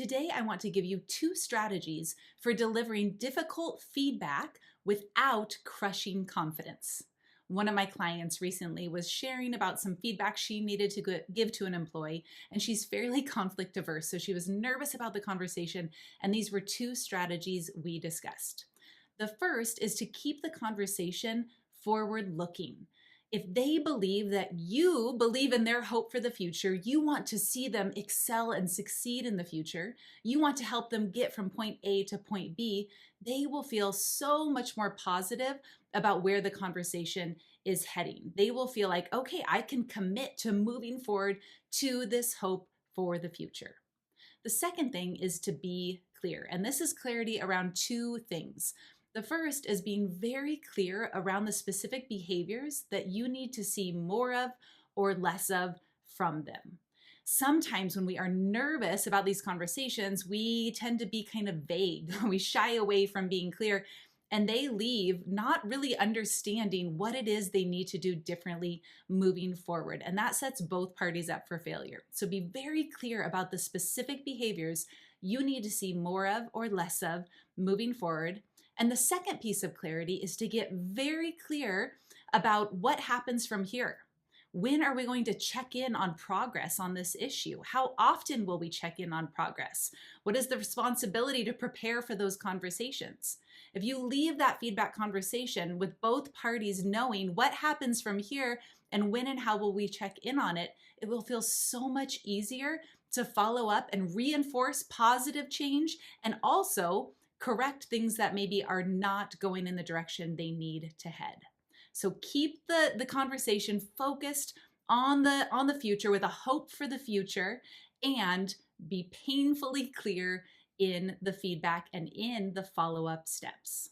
Today, I want to give you 2 strategies for delivering difficult feedback without crushing confidence. One of my clients recently was sharing about some feedback she needed to give to an employee, and she's fairly conflict averse, so she was nervous about the conversation, and these were 2 strategies we discussed. The first is to keep the conversation forward looking. If they believe that you believe in their hope for the future, you want to see them excel and succeed in the future, you want to help them get from point A to point B, they will feel so much more positive about where the conversation is heading. They will feel like, okay, I can commit to moving forward to this hope for the future. The second thing is to be clear, and this is clarity around 2 things. The first is being very clear around the specific behaviors that you need to see more of or less of from them. Sometimes when we are nervous about these conversations, we tend to be kind of vague. We shy away from being clear, and they leave not really understanding what it is they need to do differently moving forward. And that sets both parties up for failure. So be very clear about the specific behaviors you need to see more of or less of moving forward. And the second piece of clarity is to get very clear about what happens from here. When are we going to check in on progress on this issue? How often will we check in on progress? What is the responsibility to prepare for those conversations? If you leave that feedback conversation with both parties knowing what happens from here and when and how will we check in on it, it will feel so much easier to follow up and reinforce positive change and also correct things that maybe are not going in the direction they need to head. So keep the conversation focused on the future with a hope for the future, and be painfully clear in the feedback and in the follow-up steps.